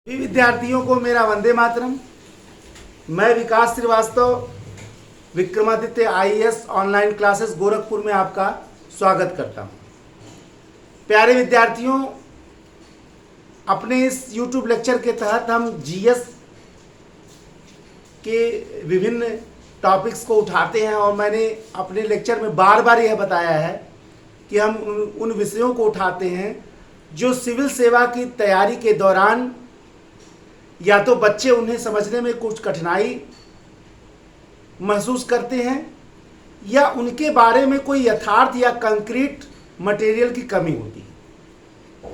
सभी विद्यार्थियों को मेरा वंदे मातरम। मैं Vikas Shrivastava Vikramaditya IAS online classes Gorakhpur में आपका स्वागत करता हूं। प्यारे विद्यार्थियों, अपने इस YouTube लेक्चर के तहत हम जीएस के विभिन्न टॉपिक्स को उठाते हैं और मैंने अपने लेक्चर में बार बार यह बताया है कि हम उन विषयों को उठाते हैं जो सिविल सेवा की तैयारी के दौरान या तो बच्चे उन्हें समझने में कुछ कठिनाई महसूस करते हैं या उनके बारे में कोई यथार्थ या कंक्रीट मटेरियल की कमी होती है।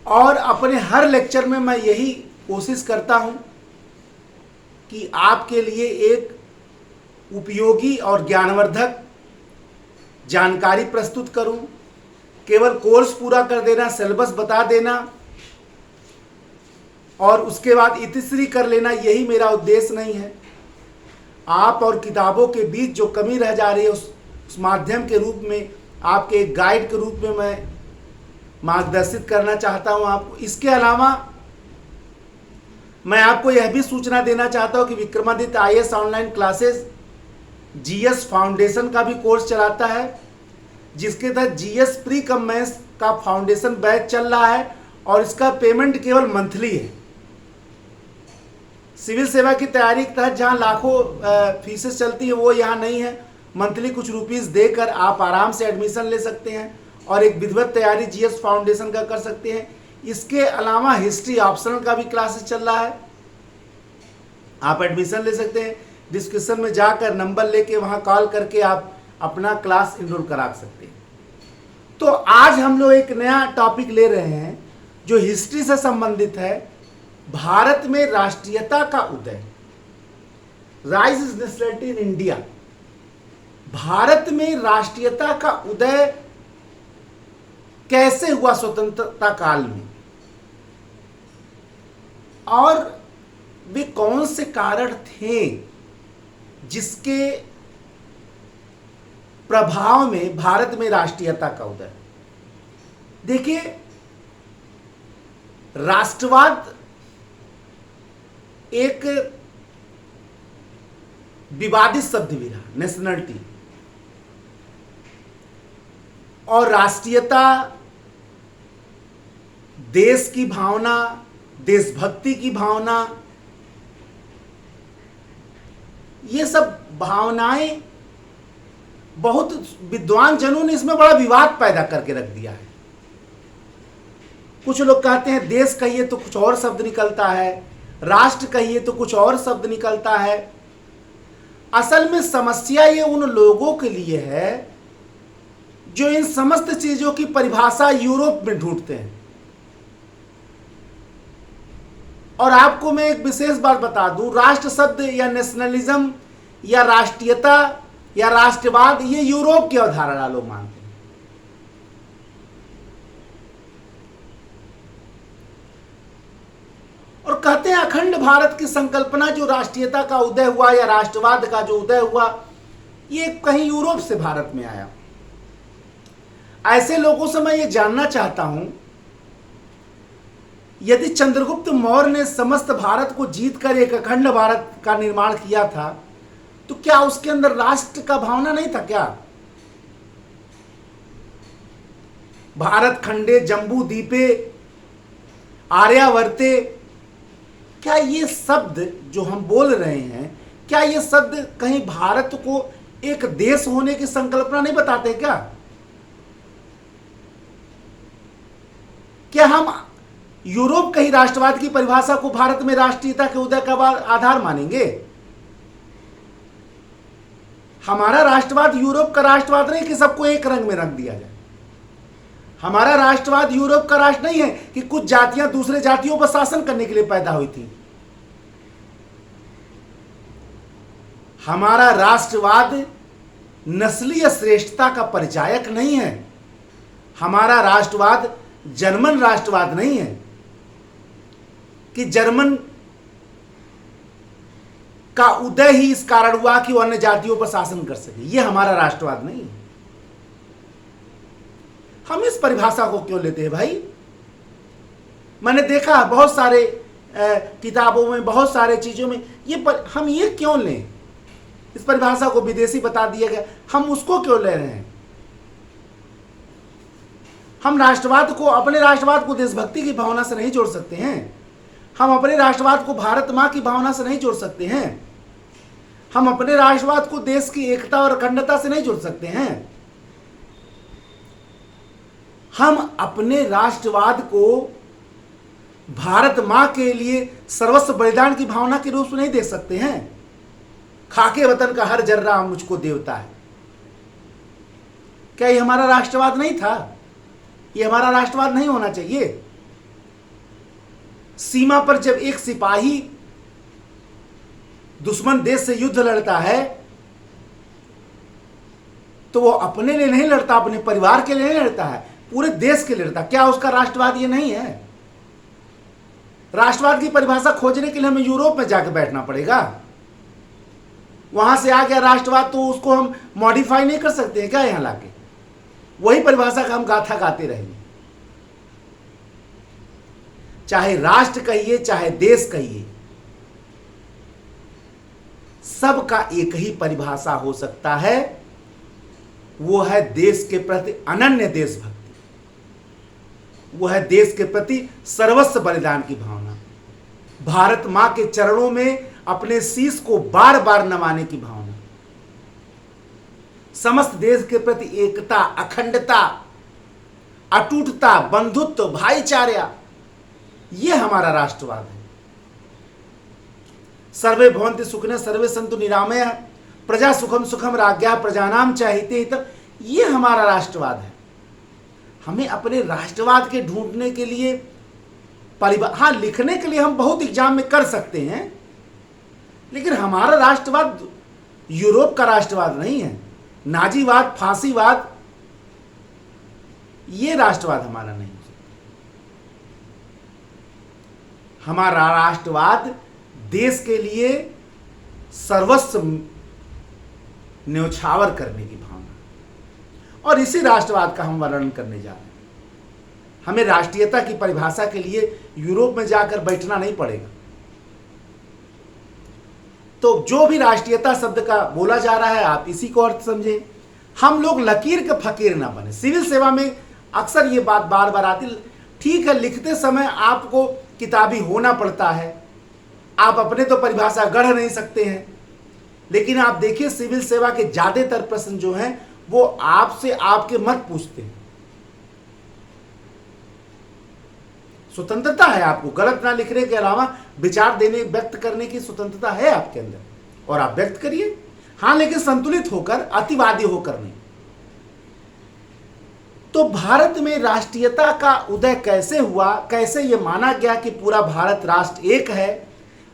और अपने हर लेक्चर में मैं यही कोशिश करता हूं कि आपके लिए एक उपयोगी और ज्ञानवर्धक जानकारी प्रस्तुत करूं। केवल कोर्स पूरा कर देना, सिलेबस बता देना और उसके बाद इतिश्री कर लेना, यही मेरा उद्देश्य नहीं है। आप और किताबों के बीच जो कमी रह जा रही है उस माध्यम के रूप में, आपके एक गाइड के रूप में मैं मार्गदर्शित करना चाहता हूं आपको। इसके अलावा मैं आपको यह भी सूचना देना चाहता हूं कि Vikramaditya IAS online classes GS foundation का भी कोर्स चलाता है, जिसके तहत जीएस प्री कम मेंस का फाउंडेशन बैच चल रहा है और इसका पेमेंट केवल मंथली है। सिविल सेवा की तैयारी के तहत जहां लाखों फीसेस चलती है वो यहाँ नहीं है। मंथली कुछ रुपीस देकर आप आराम से एडमिशन ले सकते हैं और एक विधिवत तैयारी जीएस फाउंडेशन का कर सकते हैं। इसके अलावा हिस्ट्री ऑप्शनल का भी क्लासेस चल रहा है, आप एडमिशन ले सकते हैं। डिस्क्रिप्शन में जाकर नंबर लेके वहां कॉल करके आप अपना क्लास इनरोल करा सकते हैं। तो आज हम लोग एक नया टॉपिक ले रहे हैं जो हिस्ट्री से संबंधित है। भारत में राष्ट्रीयता का उदय, rise is nationality in India. Bharat में राष्ट्रीयता का उदय कैसे हुआ स्वतंत्रता काल में, और वे कौन से कारण थे जिसके प्रभाव में भारत में राष्ट्रीयता का उदय। देखिए, राष्ट्रवाद एक विवादित शब्द भी रहा, नेशनलिटी और राष्ट्रीयता, देश की भावना, देशभक्ति की भावना, ये सब भावनाएं बहुत विद्वान जनों ने इसमें बड़ा विवाद पैदा करके रख दिया है। कुछ लोग कहते हैं देश कहिए तो कुछ और शब्द निकलता है, राष्ट्र कहिए तो कुछ और शब्द निकलता है। असल में समस्या ये उन लोगों के लिए है जो इन समस्त चीजों की परिभाषा यूरोप में ढूंढते हैं। और आपको मैं एक विशेष बात बता दूं, राष्ट्र शब्द या नेशनलिज्म या राष्ट्रीयता या राष्ट्रवाद, ये यूरोप की अवधारणा लोग मानते हैं। और कहते हैं अखंड भारत की संकल्पना, जो राष्ट्रीयता का उदय हुआ या राष्ट्रवाद का जो उदय हुआ, ये कहीं यूरोप से भारत में आया। ऐसे लोगों से मैं ये जानना चाहता हूं, यदि चंद्रगुप्त मौर्य ने समस्त भारत को जीतकर एक अखंड भारत का निर्माण किया था, तो क्या उसके अंदर राष्ट्र का भावना नहीं था क्या? भारत खंडे जम्बू द्वीपे आर्यावर्ते, क्या ये शब्द जो हम बोल रहे हैं, क्या ये शब्द कहीं भारत को एक देश होने की संकल्पना नहीं बताते क्या? क्या हम यूरोप कहीं राष्ट्रवाद की परिभाषा को भारत में राष्ट्रीयता के उदय का आधार मानेंगे? हमारा राष्ट्रवाद यूरोप का राष्ट्रवाद नहीं कि सबको एक रंग में रंग दिया जाए। हमारा राष्ट्रवाद यूरोप का राष्ट्र नहीं है कि कुछ जातियां दूसरे जातियों पर शासन करने के लिए पैदा हुई थी। हमारा राष्ट्रवाद नस्लीय श्रेष्ठता का परिचायक नहीं है। हमारा राष्ट्रवाद जर्मन राष्ट्रवाद नहीं है कि जर्मन का उदय ही इस कारण हुआ कि वो अन्य जातियों पर शासन कर सके। यह हमारा राष्ट्रवाद नहीं है। हम इस परिभाषा को क्यों लेते हैं भाई? मैंने देखा है बहुत सारे किताबों में, बहुत सारे चीज़ों में हम ये क्यों लें? इस परिभाषा को विदेशी बता दिया गया, हम उसको क्यों ले रहे हैं? हम राष्ट्रवाद को, अपने राष्ट्रवाद को देशभक्ति की भावना से नहीं जोड़ सकते हैं। हम अपने राष्ट्रवाद को भारत माँ की भावना से नहीं जोड़ सकते हैं। हम अपने राष्ट्रवाद को देश की एकता और अखंडता से नहीं जोड़ सकते हैं। हम अपने राष्ट्रवाद को भारत मां के लिए सर्वस्व बलिदान की भावना के रूप में नहीं देख सकते हैं। खाके वतन का हर जर्रा मुझको देवता है। क्या ये हमारा राष्ट्रवाद नहीं था? ये हमारा राष्ट्रवाद नहीं होना चाहिए। सीमा पर जब एक सिपाही दुश्मन देश से युद्ध लड़ता है तो वो अपने लिए नहीं लड़ता, अपने परिवार के लिए नहीं लड़ता है, पूरे देश के लिए लड़ता। क्या उसका राष्ट्रवाद ये नहीं है? राष्ट्रवाद की परिभाषा खोजने के लिए हमें यूरोप में जाकर बैठना पड़ेगा। वहां से आ गया राष्ट्रवाद तो उसको हम मॉडिफाई नहीं कर सकते हैं क्या? यहां लाके वही परिभाषा का हम गाथा गाते रहेंगे। चाहे राष्ट्र कहिए चाहे देश कहिए, सबका एक ही परिभाषा हो सकता है, वो है देश के प्रति अनन्य देशभक्ति, वो है देश के प्रति सर्वस्व बलिदान की भावना, भारत मां के चरणों में अपने शीश को बार बार नवाने की भावना, समस्त देश के प्रति एकता, अखंडता, अटूटता, बंधुत्व, भाईचारा, ये हमारा राष्ट्रवाद है। सर्वे भवन्ति सुखिनः सर्वे सन्तु निरामयः प्रजा सुखम सुखम राज्ञा प्रजानाम च हिते, ये हमारा राष्ट्रवाद है। हमें अपने राष्ट्रवाद के ढूंढने के लिए हाँ, लिखने के लिए हम बहुत एग्जाम में कर सकते हैं, लेकिन हमारा राष्ट्रवाद यूरोप का राष्ट्रवाद नहीं है। नाजीवाद, फांसीवाद, ये राष्ट्रवाद हमारा नहीं हो सकता। हमारा राष्ट्रवाद देश के लिए सर्वस्व न्यौछावर करने की भावना, और इसी राष्ट्रवाद का हम वर्णन करने जा रहे हैं। हमें राष्ट्रीयता की परिभाषा के लिए यूरोप में जाकर बैठना नहीं पड़ेगा। तो जो भी राष्ट्रीयता शब्द का बोला जा रहा है, आप इसी को अर्थ समझें। हम लोग लकीर के फकीर ना बने। सिविल सेवा में अक्सर ये बात बार बार आती, ठीक है लिखते समय आपको किताबी होना पड़ता है, आप अपने तो परिभाषा गढ़ नहीं सकते हैं, लेकिन आप देखिए सिविल सेवा के ज्यादातर प्रश्न जो हैं वो आपसे आपके मत पूछते हैं। स्वतंत्रता है आपको, गलत ना लिखने के अलावा विचार देने, व्यक्त करने की स्वतंत्रता है आपके अंदर, और आप व्यक्त करिए। हाँ, लेकिन संतुलित होकर, अतिवादी होकर नहीं। तो भारत में राष्ट्रीयता का उदय कैसे हुआ? कैसे यह माना गया कि पूरा भारत राष्ट्र एक है?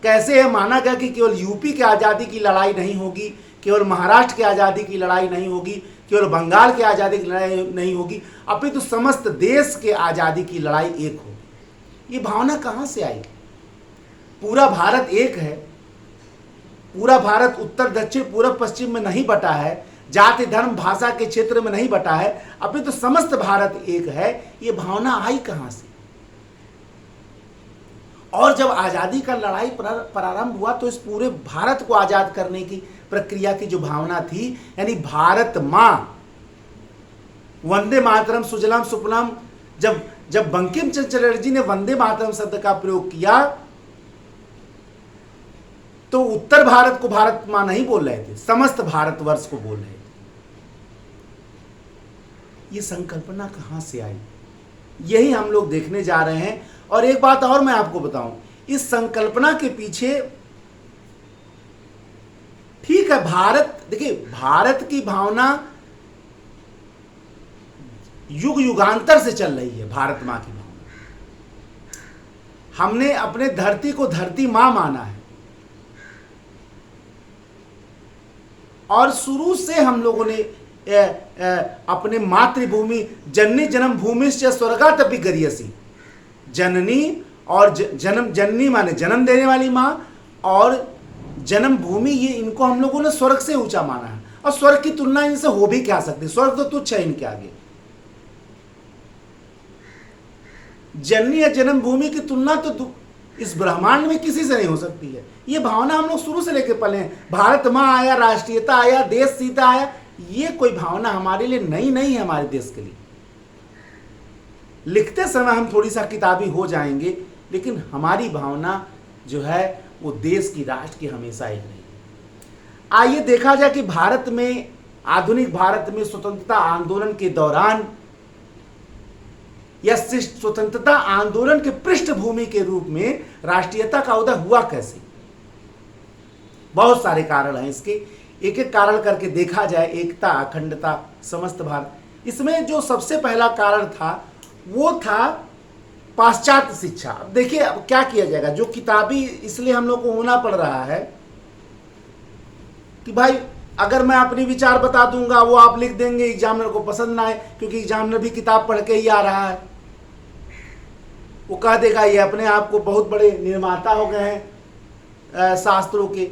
कैसे यह माना गया कि केवल यूपी के आज़ादी की लड़ाई नहीं होगी, केवल महाराष्ट्र की आज़ादी की लड़ाई नहीं होगी, केवल बंगाल की आज़ादी की लड़ाई नहीं होगी, अपितु समस्त देश के आज़ादी की लड़ाई एक होगी? ये भावना कहाँ से आई? पूरा भारत एक है, पूरा भारत उत्तर दक्षिण पूर्व पश्चिम में नहीं बटा है, जाति धर्म भाषा के क्षेत्र में नहीं बटा है, अपितु समस्त भारत एक है। ये भावना आई कहाँ से? और जब आज़ादी का लड़ाई प्रारंभ हुआ तो इस पूरे भारत को आज़ाद करने की प्रक्रिया की जो भावना थी, यानी भारत माँ, वंदे मातरम सुजलाम सुफलाम, जब बंकिम चंद्र चटर्जी ने वंदे मातरम शब्द का प्रयोग किया तो उत्तर भारत को भारत मां नहीं बोल रहे थे, समस्त भारतवर्ष को बोल रहे थे। ये संकल्पना कहां से आई? यही हम लोग देखने जा रहे हैं। और एक बात और मैं आपको बताऊं, इस संकल्पना के पीछे, ठीक है भारत, देखिए भारत की भावना युग युगांतर से चल रही है। भारत मां की भावना, हमने अपने धरती को धरती मां माना है, और शुरू से हम लोगों ने अपने मातृभूमि, जननी जन्म भूमि से स्वर्गादपि गरीयसी, जननी और जन्म, जननी माने जन्म देने वाली मां, और जन्म भूमि, ये इनको हम लोगों ने स्वर्ग से ऊंचा माना है। और स्वर्ग की तुलना इनसे हो भी क्या सकती? स्वर्ग तो तुच्छ है इनके आगे। जननी या जन्मभूमि की तुलना तो इस ब्रह्मांड में किसी से नहीं हो सकती है। ये भावना हम लोग शुरू से लेकर पले हैं। भारत माँ आया, राष्ट्रीयता आया, देश सीता आया, ये कोई भावना हमारे लिए नई नहीं है। हमारे देश के लिए लिखते समय हम थोड़ी सा किताबी हो जाएंगे, लेकिन हमारी भावना जो है वो देश की, राष्ट्र की हमेशा एक नहीं है। आइए देखा जाए कि भारत में, आधुनिक भारत में स्वतंत्रता आंदोलन के दौरान या स्वतंत्रता आंदोलन के पृष्ठभूमि के रूप में राष्ट्रीयता का उदय हुआ कैसे। बहुत सारे कारण हैं इसके, एक एक कारण करके देखा जाए। एकता, अखंडता, समस्त भारत। इसमें जो सबसे पहला कारण था वो था पाश्चात्य शिक्षा। अब देखिए, अब क्या किया जाएगा, जो किताबी इसलिए हम लोग को होना पड़ रहा है कि भाई अगर मैं अपनी विचार बता दूंगा वो आप लिख देंगे, एग्जामिनर को पसंद ना आए, क्योंकि एग्जामिनर भी किताब पढ़ के ही आ रहा है। वो कह देगा ये अपने आप को बहुत बड़े निर्माता हो गए हैं शास्त्रों के,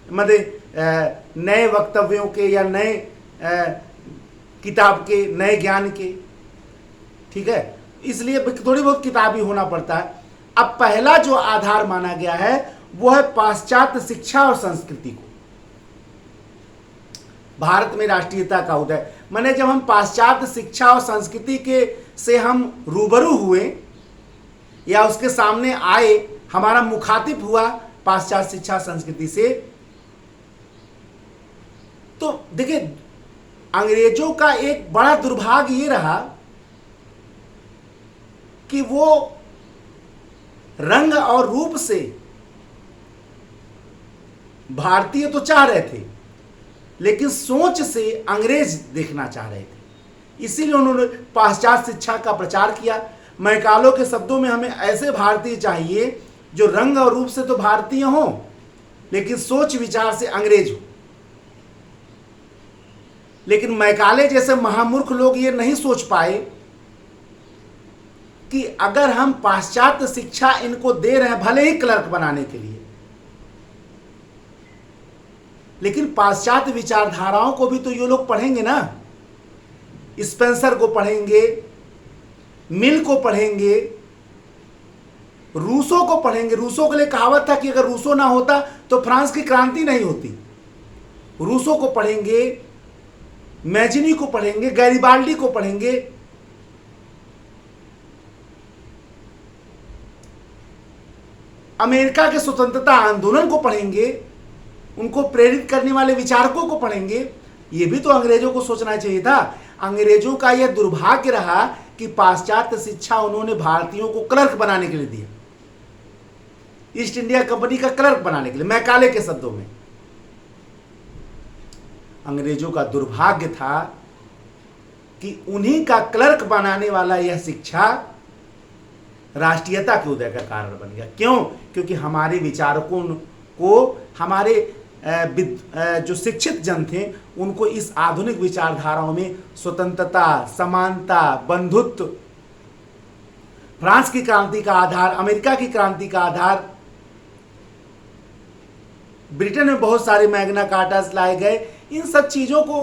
मतलब नए वक्तव्यों के या नए किताब के, नए ज्ञान के। ठीक है, इसलिए थोड़ी बहुत किताबी होना पड़ता है। अब पहला जो आधार माना गया है वो है पाश्चात्य शिक्षा और संस्कृति को। भारत में राष्ट्रीयता का उदय माने जब हम पाश्चात्य शिक्षा और संस्कृति के से हम रूबरू हुए या उसके सामने आए, हमारा मुखातिब हुआ पाश्चात्य शिक्षा संस्कृति से, तो देखिए अंग्रेजों का एक बड़ा दुर्भाग्य ये रहा कि वो रंग और रूप से भारतीय तो चाह रहे थे, लेकिन सोच से अंग्रेज देखना चाह रहे थे। इसीलिए उन्होंने पाश्चात्य शिक्षा का प्रचार किया। मैकालो के शब्दों में हमें ऐसे भारतीय चाहिए जो रंग और रूप से तो भारतीय हो, लेकिन सोच विचार से अंग्रेज हो। लेकिन मैकाले जैसे महामूर्ख लोग ये नहीं सोच पाए कि अगर हम पाश्चात्य शिक्षा इनको दे रहे हैं, भले ही क्लर्क बनाने के लिए, लेकिन पाश्चात्य विचारधाराओं को भी तो ये लोग पढ़ेंगे ना। स्पेंसर को पढ़ेंगे, मिल को पढ़ेंगे, रूसो को पढ़ेंगे। रूसो के लिए कहावत था कि अगर रूसो ना होता तो फ्रांस की क्रांति नहीं होती। रूसो को पढ़ेंगे, मैजिनी को पढ़ेंगे, गैरिबाल्डी को पढ़ेंगे। अमेरिका के स्वतंत्रता आंदोलन को पढ़ेंगे, उनको प्रेरित करने वाले विचारकों को पढ़ेंगे। ये भी तो अंग्रेजों को सोचना चाहिए था। अंग्रेजों का यह दुर्भाग्य रहा कि पाश्चात्य शिक्षा उन्होंने भारतीयों को क्लर्क बनाने के लिए दिया, ईस्ट इंडिया कंपनी का क्लर्क बनाने के लिए। मैकाले के शब्दों में अंग्रेजों का दुर्भाग्य था कि उन्हीं का क्लर्क बनाने वाला यह शिक्षा राष्ट्रीयता के उदय का कारण बन गया। क्यों? क्योंकि हमारे विचारकों को, हमारे जो शिक्षित जन थे, उनको इस आधुनिक विचारधाराओं में स्वतंत्रता, समानता, बंधुत्व, फ्रांस की क्रांति का आधार, अमेरिका की क्रांति का आधार, ब्रिटेन में बहुत सारे मैग्ना कार्टास लाए गए। इन सब चीज़ों को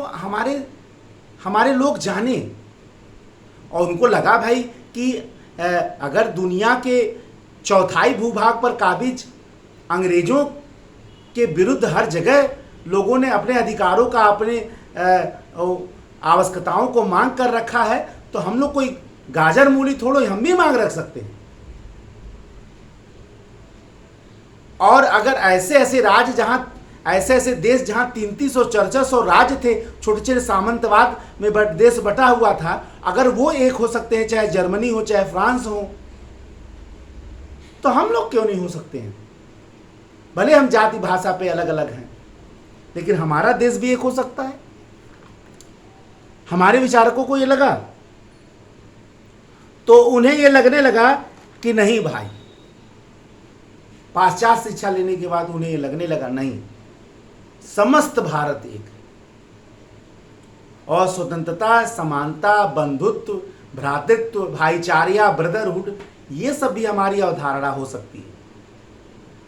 हमारे लोग जाने और उनको लगा भाई कि अगर दुनिया के चौथाई भूभाग पर काबिज अंग्रेजों के विरुद्ध हर जगह लोगों ने अपने अधिकारों का, अपने आवश्यकताओं को मांग कर रखा है, तो हम लोग कोई गाजर मूली थोड़ो हम भी मांग रख सकते हैं। और अगर ऐसे ऐसे राज्य जहां, ऐसे ऐसे देश जहां 300-400 राज्य थे, छोटे छोटे सामंतवाद में देश बटा हुआ था, अगर वो एक हो सकते हैं, चाहे जर्मनी हो चाहे फ्रांस हो, तो हम लोग क्यों नहीं हो सकते हैं? भले हम जाति भाषा पे अलग अलग हैं, लेकिन हमारा देश भी एक हो सकता है। हमारे विचारकों को ये लगा, तो उन्हें ये लगने लगा कि नहीं भाई, पाश्चात्य शिक्षा लेने के बाद उन्हें ये लगने लगा नहीं, समस्त भारत एक है और स्वतंत्रता, समानता, बंधुत्व, भ्रातृत्व, भाईचारा, ब्रदरहुड, ये सब भी हमारी अवधारणा हो सकती है।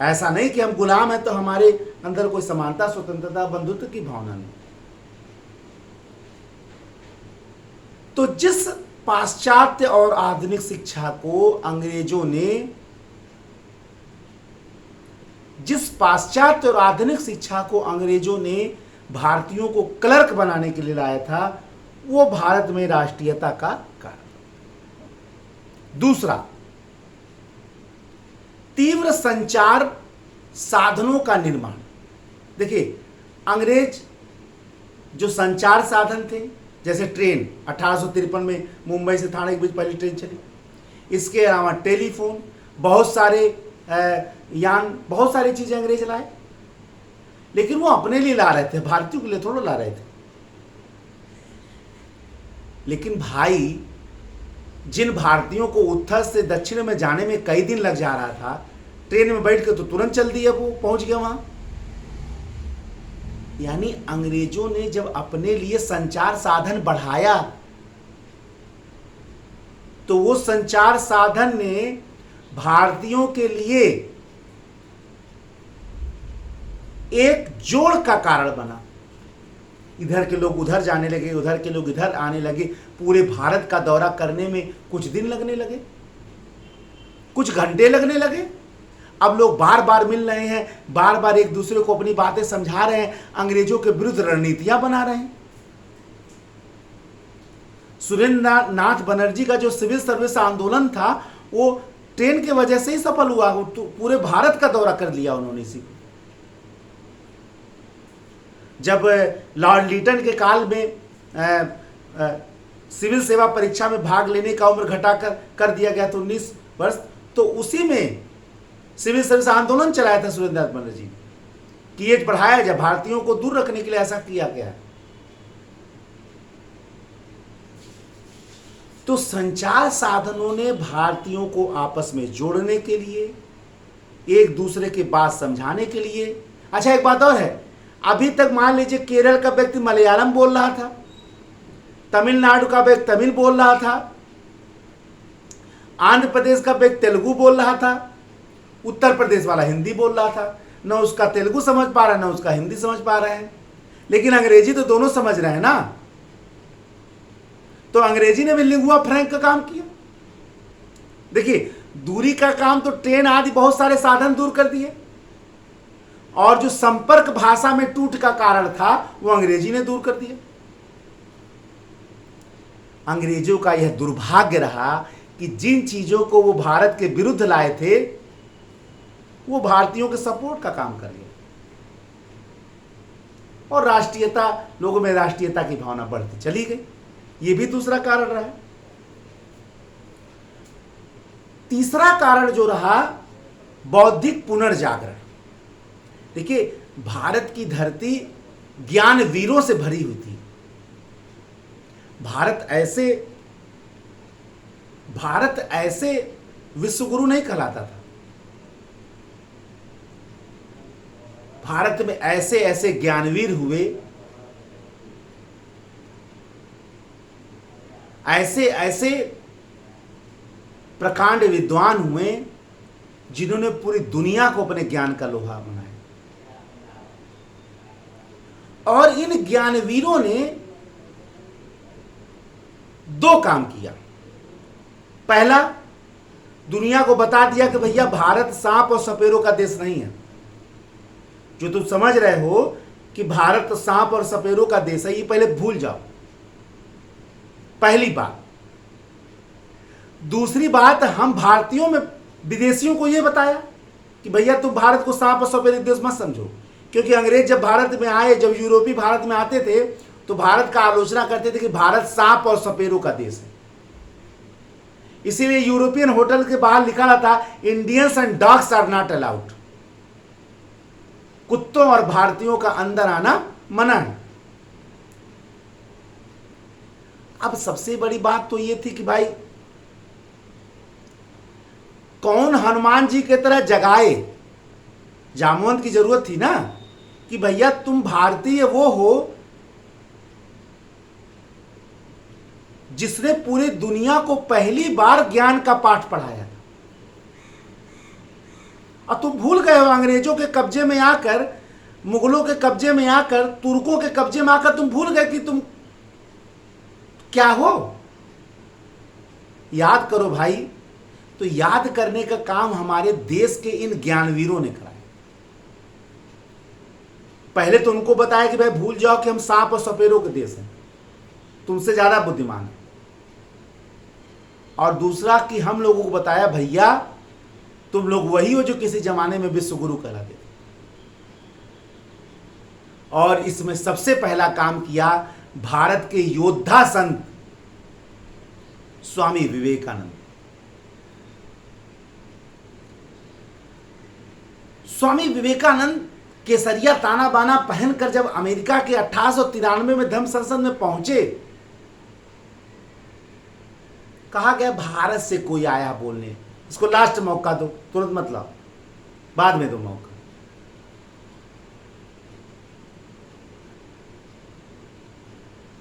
ऐसा नहीं कि हम गुलाम हैं तो हमारे अंदर कोई समानता, स्वतंत्रता, बंधुत्व की भावना नहीं। तो जिस पाश्चात्य और आधुनिक शिक्षा को अंग्रेजों ने, जिस पाश्चात्य और आधुनिक शिक्षा को अंग्रेजों ने भारतीयों को क्लर्क बनाने के लिए लाया था, वो भारत में राष्ट्रीयता का कारण। दूसरा, तीव्र संचार साधनों का निर्माण। देखिए, अंग्रेज जो संचार साधन थे, जैसे ट्रेन, 1853 में मुंबई से थाने के बीच पहली ट्रेन चली, इसके अलावा टेलीफोन, बहुत सारे यान, बहुत सारी चीजें अंग्रेज लाए, लेकिन वो अपने लिए ला रहे थे, भारतीयों के लिए थोड़ा ला रहे थे। लेकिन भाई, जिन भारतीयों को उत्तर से दक्षिण में जाने में कई दिन लग जा रहा था, ट्रेन में बैठ के तो तुरंत चल दिया, वो पहुंच गया वहां। यानी अंग्रेजों ने जब अपने लिए संचार साधन बढ़ाया, तो वो संचार साधन ने भारतीयों के लिए एक जोड़ का कारण बना। इधर के लोग उधर जाने लगे, उधर के लोग इधर आने लगे, पूरे भारत का दौरा करने में कुछ दिन लगने लगे, कुछ घंटे लगने लगे। अब लोग बार बार मिल रहे हैं, बार बार एक दूसरे को अपनी बातें समझा रहे हैं, अंग्रेजों के विरुद्ध रणनीतियां बना रहे हैं। सुरेंद्र नाथ बनर्जी का जो सिविल सर्विस आंदोलन था, वो ट्रेन के वजह से ही सफल हुआ। तो पूरे भारत का दौरा कर लिया उन्होंने इसी को। जब लॉर्ड लीटन के काल में सिविल सेवा परीक्षा में भाग लेने का उम्र घटाकर कर दिया गया था 19 वर्ष, तो उसी में सिविल सर्विस आंदोलन चलाया था सुरेंद्रनाथ बनर्जी कि एज बढ़ाया जाए, भारतीयों को दूर रखने के लिए ऐसा किया गया। तो संचार साधनों ने भारतीयों को आपस में जोड़ने के लिए, एक दूसरे की बात समझाने के लिए। अच्छा, एक बात और है, अभी तक मान लीजिए केरल का व्यक्ति मलयालम बोल रहा था, तमिलनाडु का व्यक्ति तमिल बोल रहा था, आंध्र प्रदेश का व्यक्ति तेलुगु बोल रहा था, उत्तर प्रदेश वाला हिंदी बोल रहा था। न उसका तेलुगु समझ पा रहा है, न उसका हिंदी समझ पा रहे हैं, लेकिन अंग्रेजी तो दोनों समझ रहे हैं ना। तो अंग्रेजी ने भी लिंगुआ फ्रैंक का काम किया। देखिए, दूरी का काम तो ट्रेन आदि बहुत सारे साधन दूर कर दिए, और जो संपर्क भाषा में टूट का कारण था, वो अंग्रेजी ने दूर कर दिया। अंग्रेजों का यह दुर्भाग्य रहा कि जिन चीजों को वो भारत के विरुद्ध लाए थे, वो भारतीयों के सपोर्ट का काम कर लिया, और राष्ट्रीयता, लोगों में राष्ट्रीयता की भावना बढ़ती चली गई। ये भी दूसरा कारण रहा। तीसरा कारण जो रहा, बौद्धिक पुनर्जागरण। देखिए, भारत की धरती ज्ञान वीरों से भरी हुई थी। भारत ऐसे विश्वगुरु नहीं कहलाता था। भारत में ऐसे ऐसे ज्ञानवीर हुए, ऐसे ऐसे प्रकांड विद्वान हुए, जिन्होंने पूरी दुनिया को अपने ज्ञान का लोहा बनाया। और इन ज्ञानवीरों ने दो काम किया। पहला, दुनिया को बता दिया कि भैया, भारत सांप और सपेरों का देश नहीं है। जो तुम समझ रहे हो कि भारत सांप और सपेरों का देश है, ये पहले भूल जाओ, पहली बात। दूसरी बात, हम भारतीयों में विदेशियों को यह बताया कि भैया, तुम भारत को सांप और सपेरे देश मत समझो। क्योंकि अंग्रेज जब भारत में आए, जब यूरोपी भारत में आते थे, तो भारत का आलोचना करते थे कि भारत सांप और सपेरों का देश है। इसीलिए यूरोपियन होटल के बाहर लिखा रहा था, Indians and dogs are not allowed. कुत्तों और भारतीयों का अंदर आना मना है। अब सबसे बड़ी बात तो यह थी कि भाई, कौन हनुमान जी की तरह जगाए। जामवंत की जरूरत थी ना कि भैया, तुम भारतीय वो हो जिसने पूरी दुनिया को पहली बार ज्ञान का पाठ पढ़ाया, और तुम भूल गए हो। अंग्रेजों के कब्जे में आकर, मुगलों के कब्जे में आकर, तुर्कों के कब्जे में आकर तुम भूल गए कि तुम क्या हो। याद करो भाई, तो याद करने का काम हमारे देश के इन ज्ञानवीरों ने कराया। पहले तो उनको बताया कि भाई भूल जाओ कि हम सांप और सपेरों के देश हैं, तुमसे ज्यादा बुद्धिमान है। और दूसरा कि हम लोगों को बताया भैया तुम लोग वही हो जो किसी जमाने में विश्व गुरु कहलाते थे। और इसमें सबसे पहला काम किया भारत के योद्धा संत स्वामी विवेकानंद। स्वामी विवेकानंद केसरिया ताना बाना पहनकर जब अमेरिका के 1893 में धम्म संसद में पहुंचे, कहा गया भारत से कोई आया बोलने, इसको लास्ट मौका दो, तुरंत मत लाओ, बाद में दो मौका।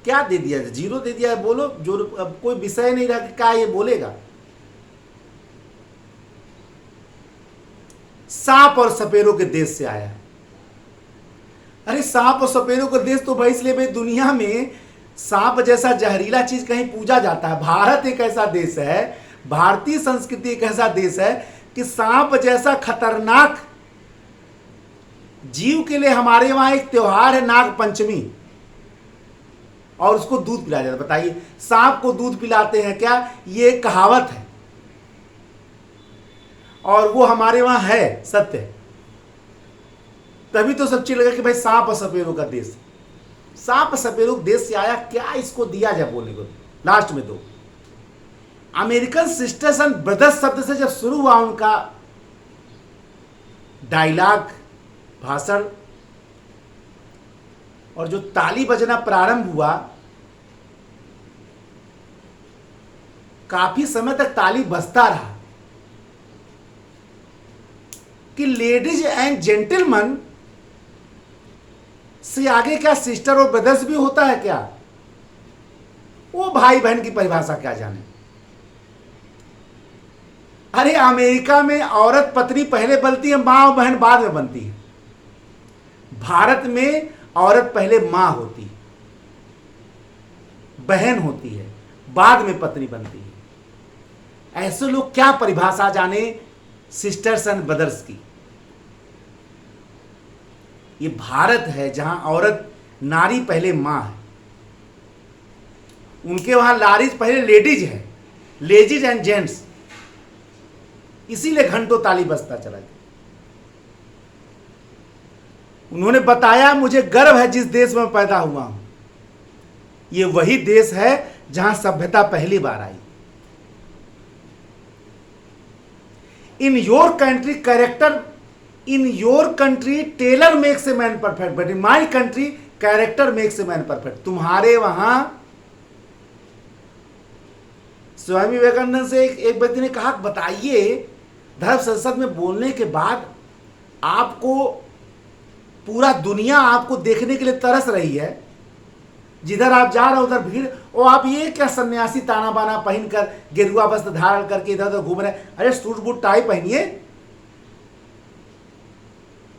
क्या दे दिया, जीरो दे दिया है, बोलो जो अब कोई विषय नहीं रहा कि क्या ये बोलेगा। सांप और सपेरों के देश से आया है। अरे सांप और सपेरों का देश तो भाई इसलिए भाई दुनिया में सांप जैसा जहरीला चीज कहीं पूजा जाता है। भारत एक ऐसा देश है, भारतीय संस्कृति एक ऐसा देश है कि सांप जैसा खतरनाक जीव के लिए हमारे वहां एक त्योहार है नाग पंचमी, और उसको दूध पिलाया जाता है। बताइए, सांप को दूध पिलाते हैं क्या? ये एक कहावत है और वो हमारे वहां है, सत्य है। तभी तो सब चीज लगा कि भाई सांप और सपेरों का देश, सांप सपेरों देश से आया, क्या इसको दिया जाए बोलने को। लास्ट में दो अमेरिकन सिस्टर्स एंड ब्रदर्स शब्द से जब शुरू हुआ उनका डायलॉग, भाषण, और जो ताली बजना प्रारंभ हुआ, काफी समय तक ताली बजता रहा कि लेडीज एंड जेंटलमैन से आगे क्या सिस्टर और ब्रदर्स भी होता है क्या? वो भाई बहन की परिभाषा क्या जाने। अरे अमेरिका में औरत पत्नी पहले बनती है, मां और बहन बाद में बनती है। भारत में औरत पहले मां होती है, बहन होती है, बाद में पत्नी बनती है। ऐसे लोग क्या परिभाषा जाने सिस्टर्स एंड ब्रदर्स की। ये भारत है जहां औरत नारी पहले मां है, उनके वहां लारीज पहले लेडीज है, लेडीज एंड जेंट्स। इसीलिए घंटों ताली बजता चला गया। उन्होंने बताया मुझे गर्व है जिस देश में पैदा हुआ हूं, ये वही देश है जहां सभ्यता पहली बार आई। In your country character, in your country tailor makes a man perfect, but in my country character makes a man perfect. तुम्हारे वहां, स्वामी विवेकानंद से एक व्यक्ति ने कहा, बताइए धर्म संसद में बोलने के बाद आपको पूरा दुनिया आपको देखने के लिए तरस रही है, जिधर आप जा रहे हो उधर भीड़, और आप ये क्या सन्यासी ताना बाना पहनकर गेरुआ वस्त्र धारण करके इधर उधर घूम रहे हैं। अरे सूट बूट टाई पहनिए।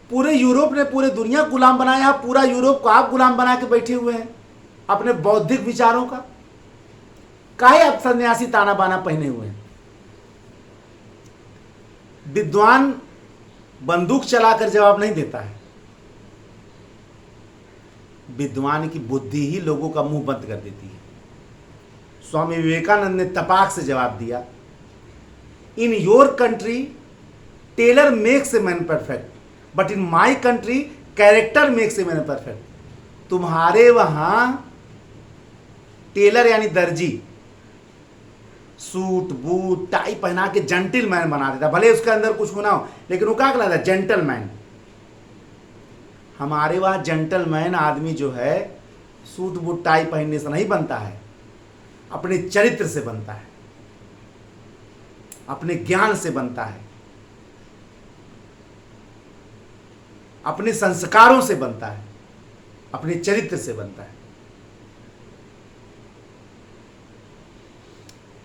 पूरे यूरोप ने पूरे दुनिया गुलाम बनाया, पूरा यूरोप को आप गुलाम बना के बैठे हुए हैं अपने बौद्धिक विचारों का। काहे आप सन्यासी ताना बाना पहने हुए हैं? विद्वान बंदूक चलाकर जवाब नहीं देता है, विद्वान की बुद्धि ही लोगों का मुंह बंद कर देती है। स्वामी विवेकानंद ने तपाक से जवाब दिया, in your country tailor makes a man perfect, but in my country character makes a man perfect. तुम्हारे वहां टेलर यानी दर्जी सूट बूट टाई पहना के जेंटलमैन बना देता, भले उसके अंदर कुछ होना हो, लेकिन वो क्या कहलाता है? जेंटलमैन। हमारे वहां जेंटलमैन आदमी जो है सूट बूट टाई पहनने से नहीं बनता है, अपने चरित्र से बनता है, अपने ज्ञान से बनता है, अपने संस्कारों से बनता है, अपने चरित्र से बनता है।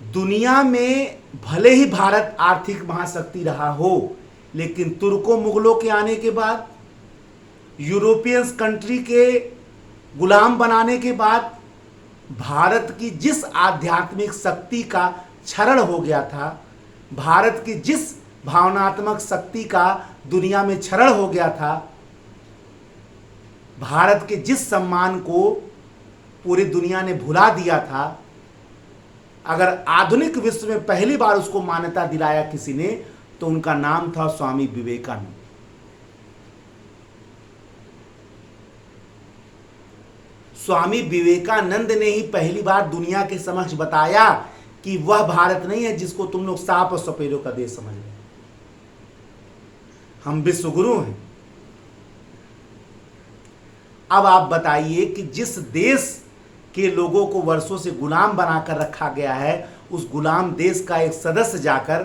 दुनिया में भले ही भारत आर्थिक महाशक्ति रहा हो, लेकिन तुर्कों मुगलों के आने के बाद, यूरोपियंस कंट्री के गुलाम बनाने के बाद, भारत की जिस आध्यात्मिक शक्ति का क्षरण हो गया था, भारत की जिस भावनात्मक शक्ति का दुनिया में क्षरण हो गया था, भारत के जिस सम्मान को पूरी दुनिया ने भुला दिया था, अगर आधुनिक विश्व में पहली बार उसको मान्यता दिलाया किसी ने, तो उनका नाम था स्वामी विवेकानंद। स्वामी विवेकानंद ने ही पहली बार दुनिया के समक्ष बताया कि वह भारत नहीं है जिसको तुम लोग सांप और सपेरों का देश समझ रहे, हम विश्वगुरु हैं। अब आप बताइए कि जिस देश के लोगों को वर्षों से गुलाम बनाकर रखा गया है, उस गुलाम देश का एक सदस्य जाकर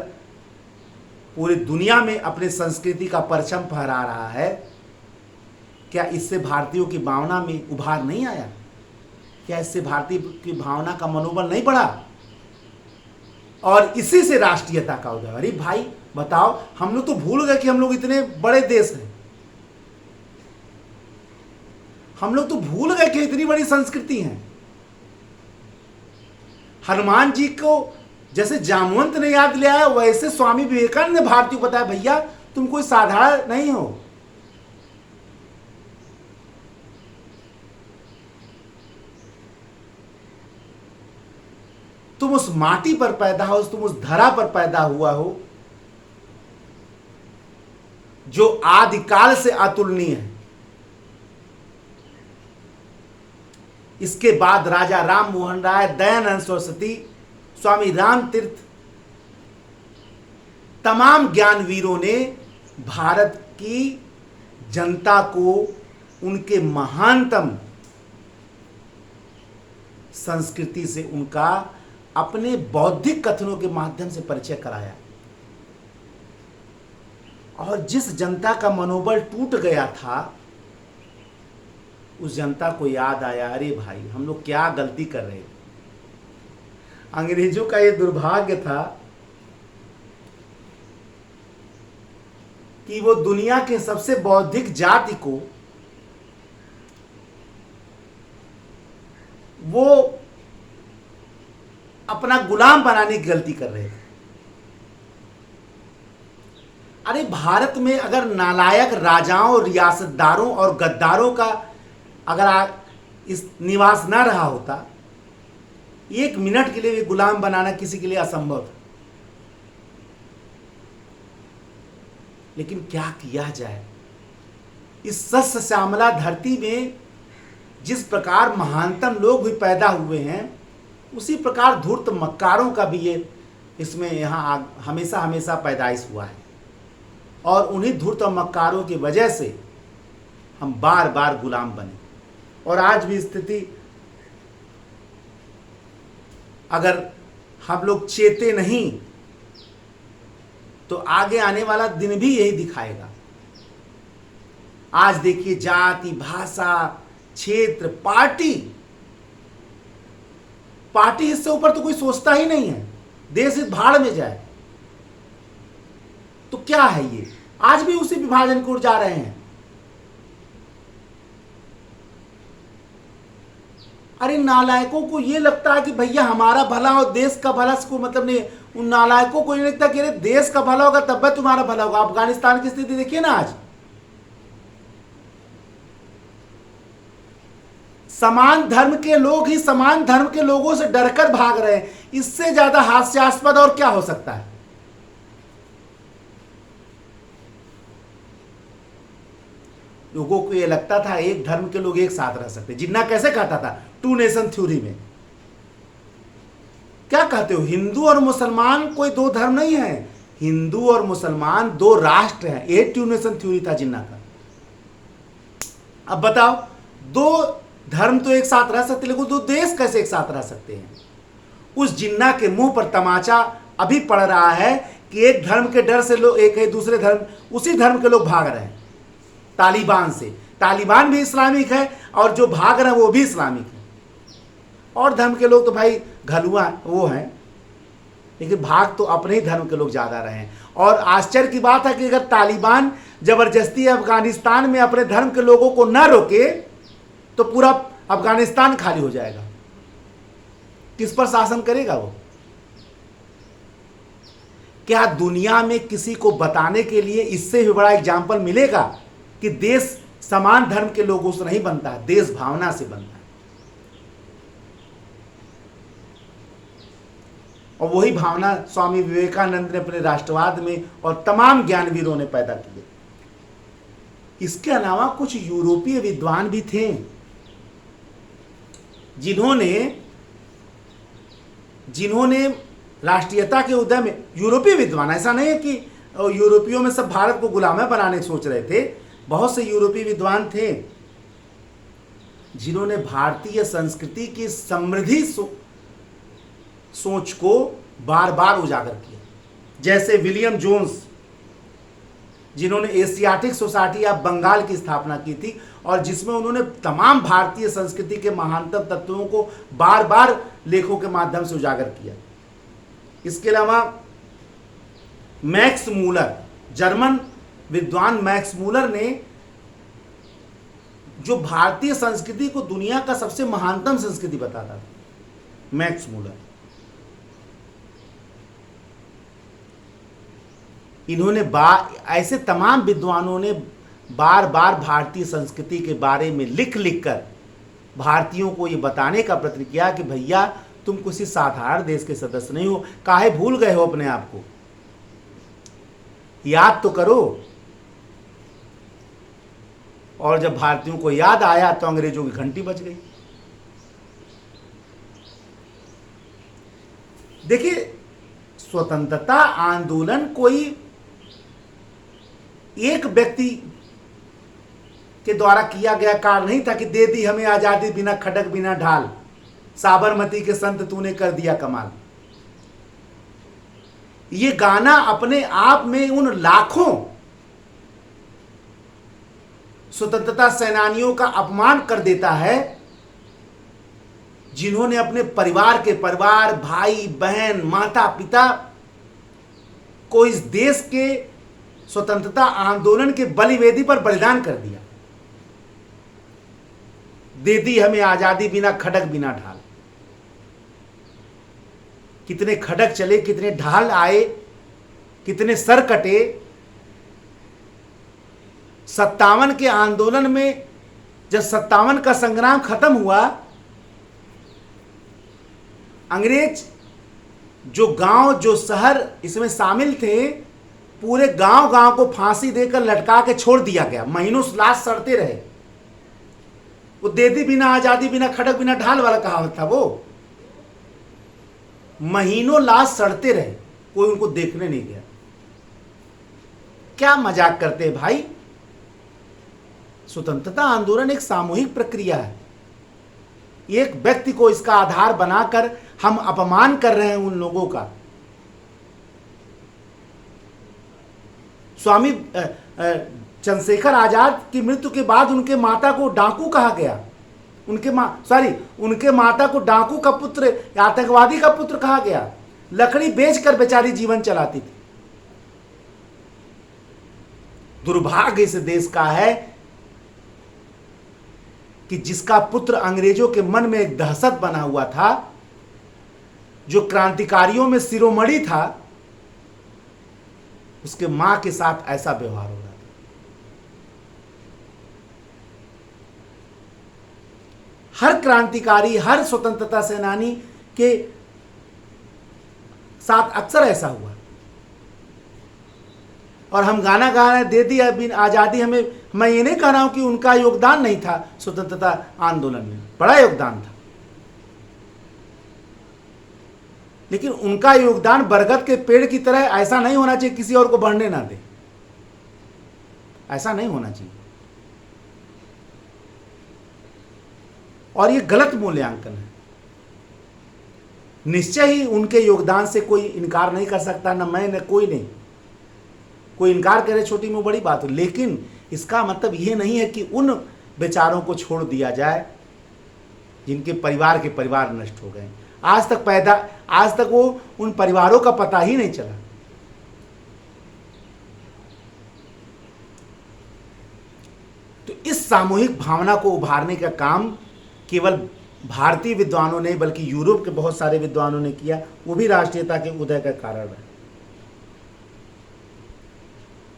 पूरी दुनिया में अपने संस्कृति का परचम फहरा रहा है, क्या इससे भारतीयों की भावना में उभार नहीं आया? क्या इससे भारतीय की भावना का मनोबल नहीं बढ़ा? और इसी से राष्ट्रीयता का उदय। अरे भाई बताओ, हम लोग तो भूल गए कि हम लोग इतने बड़े देश हैं, हम लोग तो भूल गए कि इतनी बड़ी संस्कृति है। हनुमान जी को जैसे जामवंत ने याद ले आया, वैसे स्वामी विवेकानंद ने भारतीयों को बताया, भैया तुम कोई साधारण नहीं हो। तुम उस माटी पर पैदा हो, तुम उस धरा पर पैदा हुआ हो जो आदिकाल से अतुलनीय है। इसके बाद राजा राम मोहन राय, दयानंद सरस्वती, स्वामी राम तीर्थ, तमाम ज्ञानवीरों ने भारत की जनता को उनके महानतम संस्कृति से उनका अपने बौद्धिक कथनों के माध्यम से परिचय कराया। और जिस जनता का मनोबल टूट गया था, उस जनता को याद आया, अरे भाई हम लोग क्या गलती कर रहे हैं। अंग्रेजों का ये दुर्भाग्य था कि वो दुनिया के सबसे बौद्धिक जाति को वो अपना गुलाम बनाने की गलती कर रहे थे। अरे भारत में अगर नालायक राजाओं, रियासतदारों और गद्दारों का अगर इस निवास ना रहा होता, एक मिनट के लिए भी गुलाम बनाना किसी के लिए असंभव था। लेकिन क्या किया जाए, इस सस्य श्यामला धरती में जिस प्रकार महानतम लोग भी पैदा हुए हैं, उसी प्रकार धूर्त मक्कारों का भी ये इसमें यहाँ हमेशा हमेशा पैदाइश हुआ है। और उन्हीं धूर्त मक्कारों की वजह से हम बार बार गुलाम बने। और आज भी स्थिति, अगर हम लोग चेते नहीं तो आगे आने वाला दिन भी यही दिखाएगा। आज देखिए, जाति, भाषा, क्षेत्र, पार्टी इससे ऊपर तो कोई सोचता ही नहीं है। देश इस भाड़ में जाए तो क्या है ये? आज भी उसी विभाजन की ओर जा रहे हैं। अरे नालायकों को ये लगता है कि भैया हमारा भला और देश का भला को मतलब नहीं। उन नालायकों को ये लगता है कि अरे देश का भला होगा तब तुम्हारा भला होगा। अफगानिस्तान की स्थिति देखिए ना, आज समान धर्म के लोग ही समान धर्म के लोगों से डरकर भाग रहे हैं। इससे ज्यादा हास्यास्पद और क्या हो सकता है? लोगों को यह लगता था एक धर्म के लोग एक साथ रह सकते। जिन्ना कैसे कहता था टू नेशन थ्योरी में, क्या कहते हो, हिंदू और मुसलमान कोई दो धर्म नहीं है, हिंदू और मुसलमान दो राष्ट्र हैं। ये टू नेशन थ्योरी था जिन्ना का। अब बताओ, दो धर्म तो एक साथ रह सकते, लेकिन दो देश कैसे एक साथ रह सकते हैं? उस जिन्ना के मुंह पर तमाचा अभी पड़ रहा है कि एक धर्म के डर से लोग एक है, दूसरे धर्म, उसी धर्म के लोग भाग रहे हैं तालिबान से। तालिबान भी इस्लामिक है और जो भाग रहे हैं वो भी इस्लामिक है। और धर्म के लोग तो भाई घलुआ वो हैं, लेकिन भाग तो अपने ही धर्म के लोग ज़्यादा रहे हैं। और आश्चर्य की बात है कि अगर तालिबान जबरदस्ती अफगानिस्तान में अपने धर्म के लोगों को न रोके तो पूरा अफगानिस्तान खाली हो जाएगा। किस पर शासन करेगा वो? क्या दुनिया में किसी को बताने के लिए इससे भी बड़ा एग्जाम्पल मिलेगा कि देश समान धर्म के लोगों से नहीं बनता है, देश भावना से बनता है। और वही भावना स्वामी विवेकानंद ने अपने राष्ट्रवाद में और तमाम ज्ञानवीरों ने पैदा की। इसके अलावा कुछ यूरोपीय विद्वान भी थे जिन्होंने राष्ट्रीयता के उदय में, यूरोपीय विद्वान, ऐसा नहीं है कि यूरोपियों में सब भारत को गुलाम बनाने सोच रहे थे, बहुत से यूरोपीय विद्वान थे जिन्होंने भारतीय संस्कृति की समृद्धि सोच को बार बार उजागर किया। जैसे विलियम जोन्स, जिन्होंने एशियाटिक सोसाइटी ऑफ बंगाल की स्थापना की थी और जिसमें उन्होंने तमाम भारतीय संस्कृति के महानतम तत्वों को बार बार लेखों के माध्यम से उजागर किया। इसके अलावा मैक्स मूलर, जर्मन विद्वान मैक्स मूलर ने जो भारतीय संस्कृति को दुनिया का सबसे महानतम संस्कृति बताता था, मैक्स मूलर, इन्होंने ऐसे तमाम विद्वानों ने बार बार भारतीय संस्कृति के बारे में लिख कर भारतीयों को ये बताने का प्रयत्न किया कि भैया तुम किसी साधारण देश के सदस्य नहीं हो, काहे भूल गए हो अपने आप को, याद तो करो। और जब भारतीयों को याद आया तो अंग्रेजों की घंटी बज गई। देखिए, स्वतंत्रता आंदोलन कोई एक व्यक्ति के द्वारा किया गया कार्य नहीं था कि दे दी हमें आजादी बिना खड़क बिना ढाल, साबरमती के संत तूने कर दिया कमाल। ये गाना अपने आप में उन लाखों स्वतंत्रता सेनानियों का अपमान कर देता है जिन्होंने अपने परिवार, भाई बहन, माता पिता को इस देश के स्वतंत्रता आंदोलन के बलिवेदी पर बलिदान कर दिया। दे दी हमें आजादी बिना खड़क बिना ढाल। कितने खड़क चले, कितने ढाल आए, कितने सर कटे। 57 के आंदोलन में जब 57 का संग्राम खत्म हुआ, अंग्रेज जो गांव जो शहर इसमें शामिल थे, पूरे गांव गांव को फांसी देकर लटका के छोड़ दिया गया। महीनों लाश सड़ते रहे। वो दे दी बिना आजादी बिना खड़क बिना ढाल वाला कहावत था। वो महीनों लाश सड़ते रहे, कोई उनको देखने नहीं गया। क्या मजाक करते हैं भाई। स्वतंत्रता आंदोलन एक सामूहिक प्रक्रिया है। एक व्यक्ति को इसका आधार बनाकर हम अपमान कर रहे हैं उन लोगों का। स्वामी चंद्रशेखर आजाद की मृत्यु के बाद उनके माता को डाकू कहा गया। उनके माता को डाकू का पुत्र, आतंकवादी का पुत्र कहा गया। लकड़ी बेचकर बेचारी जीवन चलाती थी। दुर्भाग्य इस देश का है कि जिसका पुत्र अंग्रेजों के मन में एक दहशत बना हुआ था, जो क्रांतिकारियों में शिरोमणि था, उसके मां के साथ ऐसा व्यवहार हो रहा था। हर क्रांतिकारी, हर स्वतंत्रता सेनानी के साथ अक्सर ऐसा हुआ। और हम गाना गा रहे हैं, दे दी बिन आजादी हमें। मैं ये नहीं कह रहा हूं कि उनका योगदान नहीं था स्वतंत्रता आंदोलन में, बड़ा योगदान था, लेकिन उनका योगदान बरगद के पेड़ की तरह ऐसा नहीं होना चाहिए किसी और को बढ़ने ना दे। ऐसा नहीं होना चाहिए। और ये गलत मूल्यांकन है। निश्चय ही उनके योगदान से कोई इनकार नहीं कर सकता, ना मैं न कोई नहीं। कोई इनकार करे छोटी में बड़ी बात हो, लेकिन इसका मतलब ये नहीं है कि उन बेचारों को छोड़ दिया जाए जिनके परिवार के परिवार नष्ट हो गए। आज तक वो उन परिवारों का पता ही नहीं चला। तो इस सामूहिक भावना को उभारने का काम केवल भारतीय विद्वानों ने बल्कि यूरोप के बहुत सारे विद्वानों ने किया। वो भी राष्ट्रीयता के उदय का कारण है।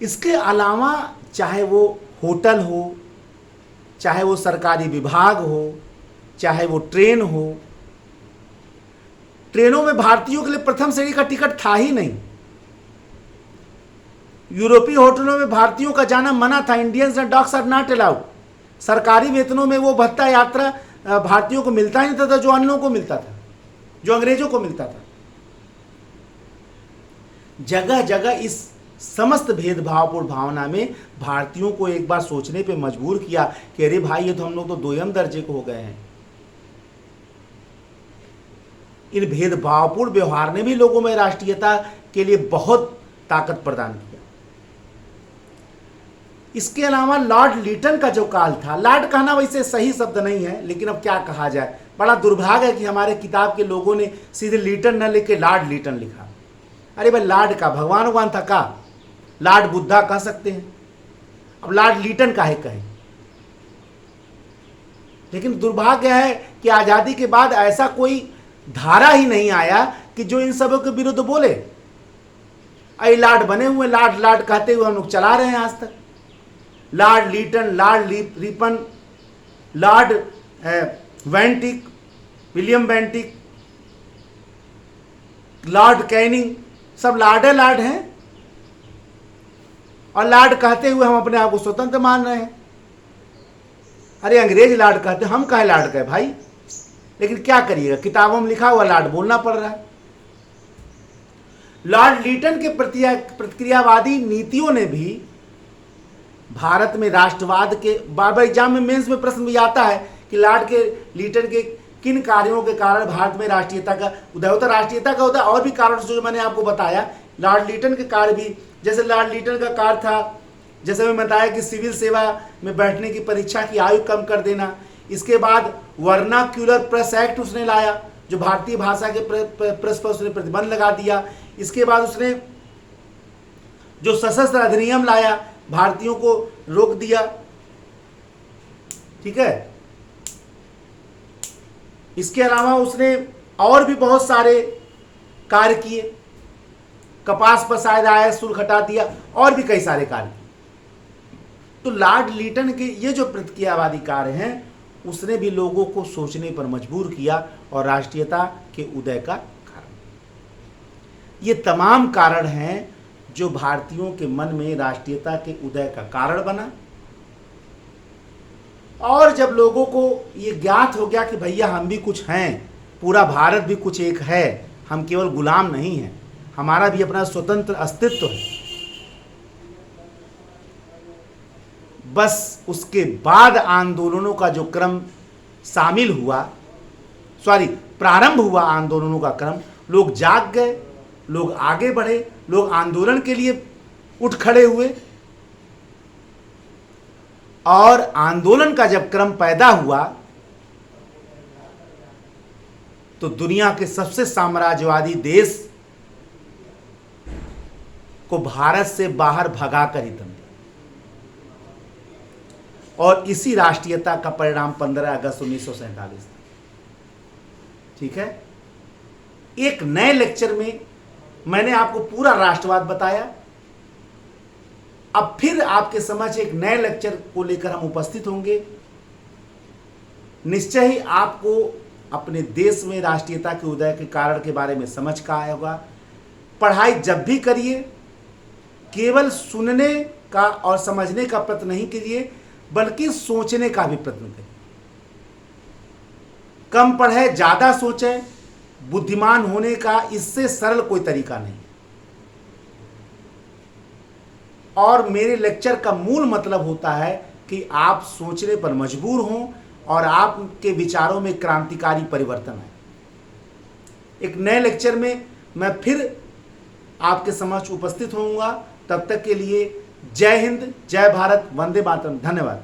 इसके अलावा चाहे वो होटल हो, चाहे वो सरकारी विभाग हो, चाहे वो ट्रेन हो, ट्रेनों में भारतीयों के लिए प्रथम श्रेणी का टिकट था ही नहीं। यूरोपीय होटलों में भारतीयों का जाना मना था। Indians and dogs are not allowed. सरकारी वेतनों में वो भत्ता यात्रा भारतीयों को मिलता ही नहीं था जो अन्य लोगों को मिलता था, जो अंग्रेजों को मिलता था। जगह जगह इस समस्त भेदभावपूर्ण भावना में भारतीयों को एक बार सोचने पे मजबूर किया कि अरे भाई, ये तो हम लोग तो दोयम दर्जे को हो गए हैं। इन भेदभावपूर्ण व्यवहार ने भी लोगों में राष्ट्रीयता के लिए बहुत ताकत प्रदान किया। इसके अलावा लॉर्ड लीटन का जो काल था, लॉर्ड कहना वैसे सही शब्द नहीं है, लेकिन अब क्या कहा जाए, बड़ा दुर्भाग्य है कि हमारे किताब के लोगों ने सीधे लीटन न लिखे लॉर्ड लीटन लिखा। अरे भाई, लॉर्ड का भगवान था का? लॉर्ड बुद्धा कह सकते हैं, अब लॉर्ड लीटन काहे कहें? लेकिन दुर्भाग्य है कि आजादी के बाद ऐसा कोई धारा ही नहीं आया कि जो इन सबों के विरुद्ध बोले। आई लॉर्ड बने हुए, लॉर्ड लॉर्ड कहते हुए हम लोग चला रहे हैं आज तक। Lord Lytton, Lord Ripon, Lord वेंटिक, William वेंटिक, Lord Canning, सब लॉर्ड हैं। और लॉर्ड कहते हुए हम अपने आप को स्वतंत्र मान रहे हैं। अरे अंग्रेज लॉर्ड कहते, हम कहे लॉर्ड कहे भाई? लेकिन क्या करिएगा, किताबों में लिखा हुआ लॉर्ड बोलना पड़ रहा है। लॉर्ड लीटन के प्रतिक्रियावादी नीतियों ने भी भारत में राष्ट्रवाद के, बार बार एग्जाम में मेंस में प्रश्न भी आता है कि लॉर्ड के लीटन के किन कार्यों के कारण भारत में राष्ट्रीयता का उदय होता। राष्ट्रीयता का होता और भी कारण जो मैंने आपको बताया, लॉर्ड लीटन के कार्य भी, जैसे लॉर्ड लीटन का कार्य था, जैसे मैं बताया कि सिविल सेवा में बैठने की परीक्षा की आयु कम कर देना। इसके बाद वर्नाक्यूलर प्रेस एक्ट उसने लाया, जो भारतीय भाषा के प्रेस पर उसने प्रतिबंध लगा दिया। इसके बाद उसने जो सशस्त्र अधिनियम लाया, भारतीयों को रोक दिया। ठीक है, इसके अलावा उसने और भी बहुत सारे कार्य किए। कपास पर शायद आया शुल्क हटा दिया, और भी कई सारे कार्य किए। तो लॉर्ड लीटन के ये जो प्रतिक्रियावादी कार्य हैं, उसने भी लोगों को सोचने पर मजबूर किया और राष्ट्रीयता के उदय का कारण। ये तमाम कारण हैं जो भारतीयों के मन में राष्ट्रीयता के उदय का कारण बना। और जब लोगों को ये ज्ञात हो गया कि भैया हम भी कुछ हैं, पूरा भारत भी कुछ एक है, हम केवल गुलाम नहीं हैं, हमारा भी अपना स्वतंत्र अस्तित्व है, बस उसके बाद आंदोलनों का जो क्रम प्रारंभ हुआ आंदोलनों का क्रम, लोग जाग गए, लोग आगे बढ़े, लोग आंदोलन के लिए उठ खड़े हुए। और आंदोलन का जब क्रम पैदा हुआ तो दुनिया के सबसे साम्राज्यवादी देश को भारत से बाहर भगाकर ही दम दिया। और इसी राष्ट्रीयता का परिणाम 15 अगस्त 1947 था। ठीक है, एक नए लेक्चर में मैंने आपको पूरा राष्ट्रवाद बताया। अब फिर आपके समझ एक नए लेक्चर को लेकर हम उपस्थित होंगे। निश्चय ही आपको अपने देश में राष्ट्रीयता के उदय के कारण के बारे में समझ का आया होगा। पढ़ाई जब भी करिए, केवल सुनने का और समझने का प्रयत्न नहीं कीजिए, बल्कि सोचने का भी प्रयत्न करिए। कम पढ़े, ज्यादा सोचे। बुद्धिमान होने का इससे सरल कोई तरीका नहीं। और मेरे लेक्चर का मूल मतलब होता है कि आप सोचने पर मजबूर हों और आपके विचारों में क्रांतिकारी परिवर्तन आए। एक नए लेक्चर में मैं फिर आपके समक्ष उपस्थित होऊंगा। तब तक के लिए जय हिंद, जय भारत, वंदे मातरम। धन्यवाद।